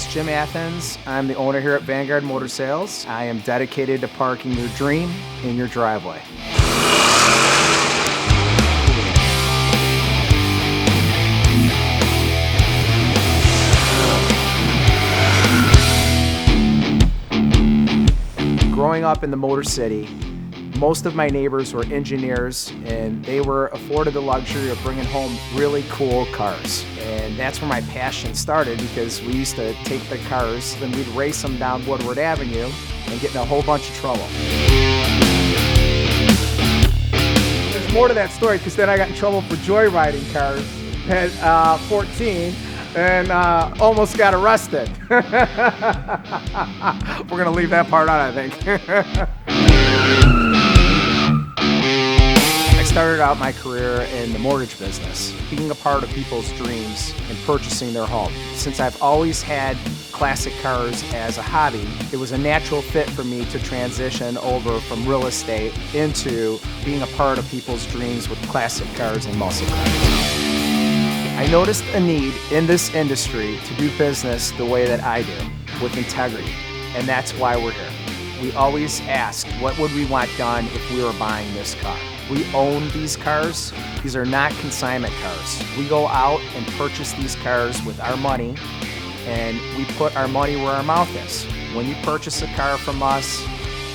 Jim Athens. I'm the owner here at Vanguard Motor Sales. I am dedicated to parking your dream in your driveway. Growing up in the Motor City, most of my neighbors were engineers, and they were afforded the luxury of bringing home really cool cars. And that's where my passion started, because we used to take the cars and we'd race them down Woodward Avenue and get in a whole bunch of trouble. There's more to that story, because then I got in trouble for joyriding cars at 14 and almost got arrested. We're gonna leave that part out, I think. I started out my career in the mortgage business, being a part of people's dreams and purchasing their home. Since I've always had classic cars as a hobby, it was a natural fit for me to transition over from real estate into being a part of people's dreams with classic cars and muscle cars. I noticed a need in this industry to do business the way that I do, with integrity, and that's why we're here. We always ask, what would we want done if we were buying this car? We own these cars. These are not consignment cars. We go out and purchase these cars with our money, and we put our money where our mouth is. When you purchase a car from us,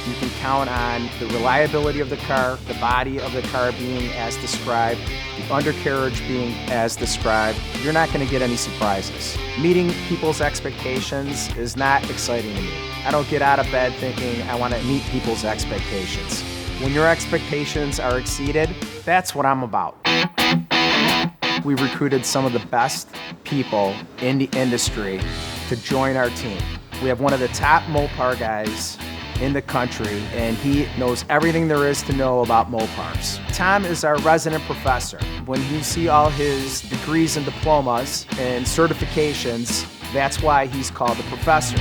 you can count on the reliability of the car, the body of the car being as described, the undercarriage being as described. You're not going to get any surprises. Meeting people's expectations is not exciting to me. I don't get out of bed thinking I want to meet people's expectations. When your expectations are exceeded, that's what I'm about. We've recruited some of the best people in the industry to join our team. We have one of the top Mopar guys in the country, and he knows everything there is to know about Mopars. Tom is our resident professor. When you see all his degrees and diplomas and certifications, that's why he's called the professor.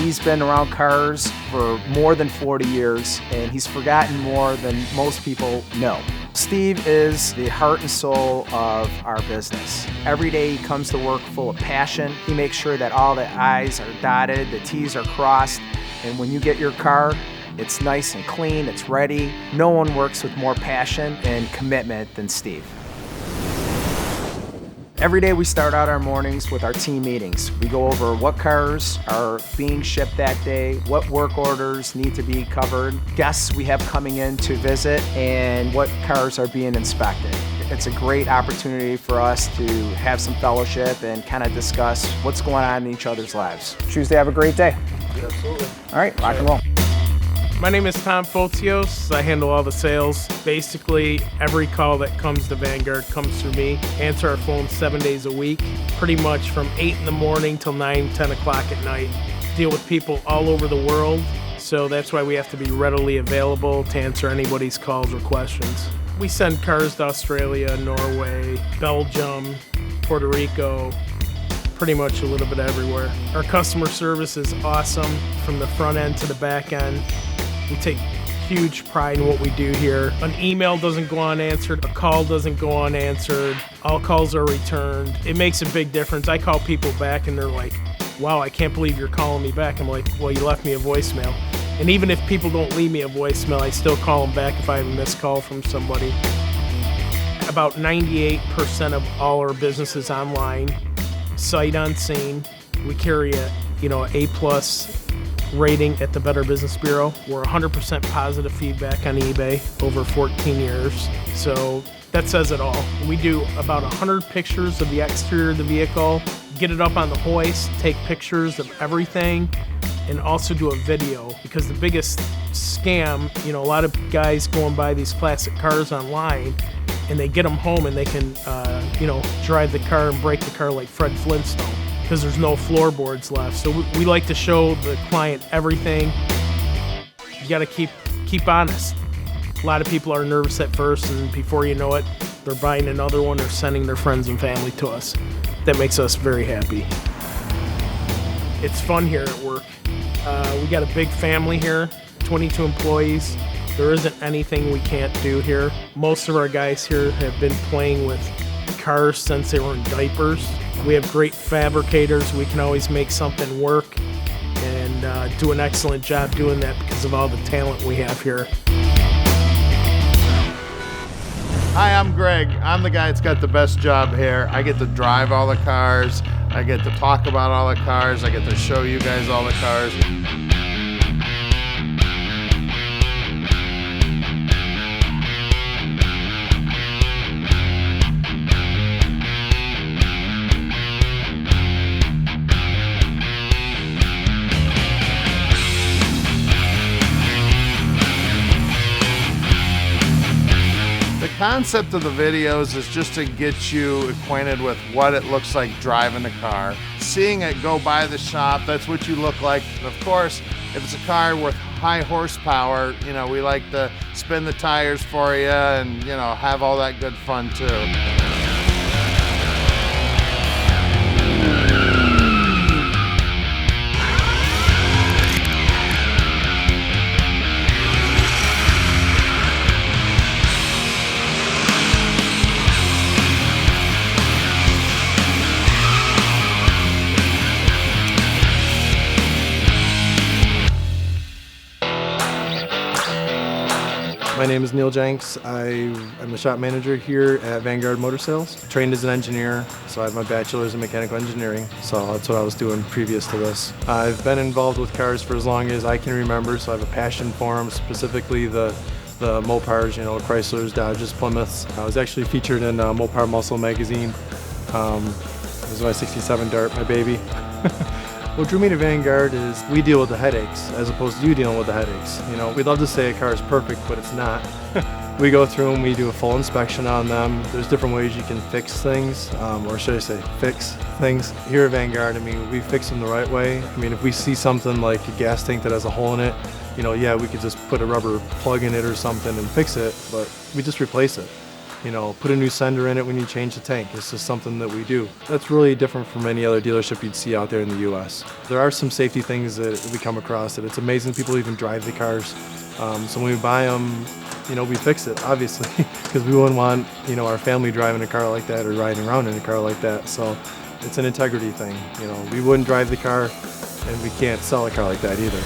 He's been around cars for more than 40 years, and he's forgotten more than most people know. Steve is the heart and soul of our business. Every day he comes to work full of passion. He makes sure that all the I's are dotted, the T's are crossed, and when you get your car, it's nice and clean, it's ready. No one works with more passion and commitment than Steve. Every day we start out our mornings with our team meetings. We go over what cars are being shipped that day, what work orders need to be covered, guests we have coming in to visit, and what cars are being inspected. It's a great opportunity for us to have some fellowship and kind of discuss what's going on in each other's lives. Choose to have a great day. Yeah, absolutely. All right, rock and roll. My name is Tom Fotios. I handle all the sales. Basically, every call that comes to Vanguard comes through me. Answer our phone 7 days a week, pretty much from 8 in the morning till 9, 10 o'clock at night. Deal with people all over the world, so that's why we have to be readily available to answer anybody's calls or questions. We send cars to Australia, Norway, Belgium, Puerto Rico, pretty much a little bit everywhere. Our customer service is awesome from the front end to the back end. We take huge pride in what we do here. An email doesn't go unanswered, a call doesn't go unanswered, all calls are returned. It makes a big difference. I call people back and they're like, wow, I can't believe you're calling me back. I'm like, well, you left me a voicemail. And even if people don't leave me a voicemail, I still call them back if I have a missed call from somebody. About 98% of all our business is online, sight unseen. We carry a A+ rating at the Better Business Bureau. We're 100% positive feedback on eBay over 14 years. So that says it all. We do about 100 pictures of the exterior of the vehicle, get it up on the hoist, take pictures of everything, and also do a video, because the biggest scam, a lot of guys go and buy these classic cars online and they get them home and they can, drive the car and break the car like Fred Flintstone, because there's no floorboards left. So we like to show the client everything. You got to keep honest. A lot of people are nervous at first, and before you know it, they're buying another one or sending their friends and family to us. That makes us very happy. It's fun here at work. We got a big family here, 22 employees. There isn't anything we can't do here. Most of our guys here have been playing with cars since they were in diapers. We have great fabricators. We can always make something work and do an excellent job doing that because of all the talent we have here. Hi, I'm Greg. I'm the guy that's got the best job here. I get to drive all the cars. I get to talk about all the cars. I get to show you guys all the cars. The concept of the videos is just to get you acquainted with what it looks like driving the car. Seeing it go by the shop, that's what you look like. And of course, if it's a car with high horsepower, you know, we like to spin the tires for you and, you know, have all that good fun too. My name is Neil Jenks. I'm the shop manager here at Vanguard Motor Sales. Trained as an engineer, so I have my bachelor's in mechanical engineering, so that's what I was doing previous to this. I've been involved with cars for as long as I can remember, so I have a passion for them, specifically the Mopars, you know, Chryslers, Dodges, Plymouths. I was actually featured in Mopar Muscle magazine. This is my 67 Dart, my baby. What drew me to Vanguard is we deal with the headaches as opposed to you dealing with the headaches. You know, we'd love to say a car is perfect, but it's not. We go through them, we do a full inspection on them. There's different ways you can fix things, or should I say fix things. Here at Vanguard, I mean, we fix them the right way. I mean, if we see something like a gas tank that has a hole in it, you know, yeah, we could just put a rubber plug in it or something and fix it, but we just replace it. You know, put a new sender in it when you change the tank. It's just something that we do. That's really different from any other dealership you'd see out there in the US. There are some safety things that we come across that it's amazing people even drive the cars. So when we buy them, you know, we fix it, obviously, because we wouldn't want, you know, our family driving a car like that or riding around in a car like that. So it's an integrity thing. You know, we wouldn't drive the car and we can't sell a car like that either.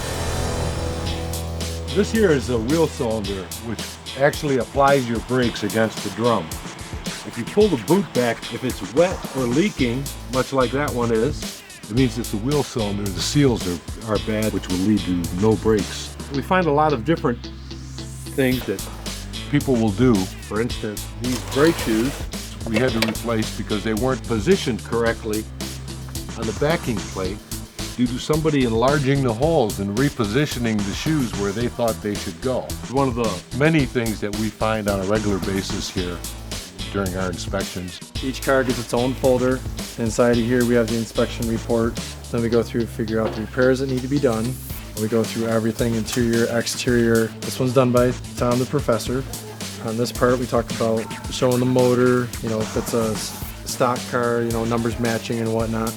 This here is a wheel cylinder, which actually applies your brakes against the drum. If you pull the boot back, if it's wet or leaking, much like that one is, it means it's the wheel cylinder. The seals are bad, which will lead to no brakes. We find a lot of different things that people will do. For instance, these brake shoes we had to replace because they weren't positioned correctly on the backing plate due to somebody enlarging the holes and repositioning the shoes where they thought they should go. One of the many things that we find on a regular basis here during our inspections. Each car gets its own folder. Inside of here we have the inspection report. Then we go through and figure out the repairs that need to be done. We go through everything, interior, exterior. This one's done by Tom the Professor. On this part we talk about showing the motor, you know, if it's a stock car, you know, numbers matching and whatnot.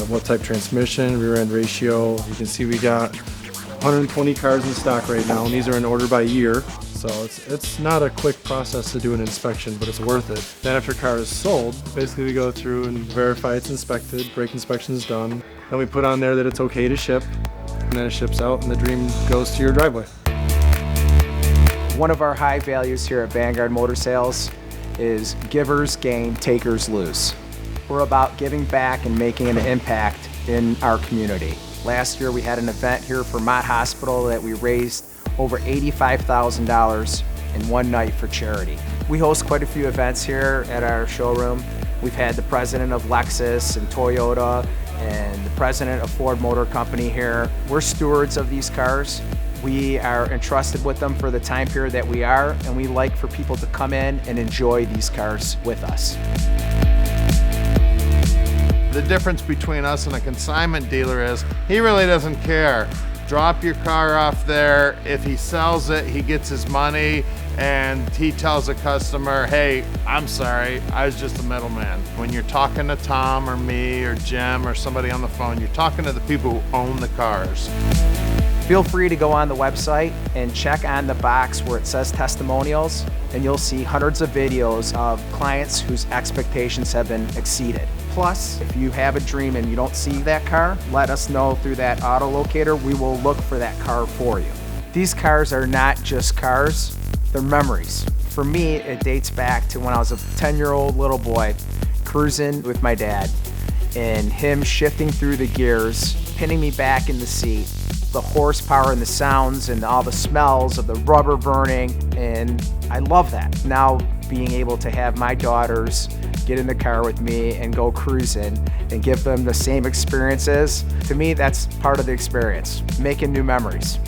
What type transmission, rear end ratio. You can see we got 120 cars in stock right now, and these are in order by year. So it's not a quick process to do an inspection, but it's worth it. Then after a car is sold, basically we go through and verify it's inspected, brake inspection is done. Then we put on there that it's okay to ship, and then it ships out and the dream goes to your driveway. One of our high values here at Vanguard Motor Sales is givers gain, takers lose. We're about giving back and making an impact in our community. Last year we had an event here for Mott Hospital that we raised over $85,000 in one night for charity. We host quite a few events here at our showroom. We've had the president of Lexus and Toyota and the president of Ford Motor Company here. We're stewards of these cars. We are entrusted with them for the time period that we are, and we like for people to come in and enjoy these cars with us. The difference between us and a consignment dealer is he really doesn't care. Drop your car off there. If he sells it, he gets his money and he tells the customer, hey, I'm sorry, I was just a middleman. When you're talking to Tom or me or Jim or somebody on the phone, you're talking to the people who own the cars. Feel free to go on the website and check on the box where it says testimonials, and you'll see hundreds of videos of clients whose expectations have been exceeded. Plus, if you have a dream and you don't see that car, let us know through that auto locator. We will look for that car for you. These cars are not just cars, they're memories. For me, it dates back to when I was a 10-year-old little boy cruising with my dad, and him shifting through the gears, pinning me back in the seat, the horsepower and the sounds and all the smells of the rubber burning, and I love that. Now being able to have my daughters get in the car with me and go cruising and give them the same experiences, to me that's part of the experience, making new memories.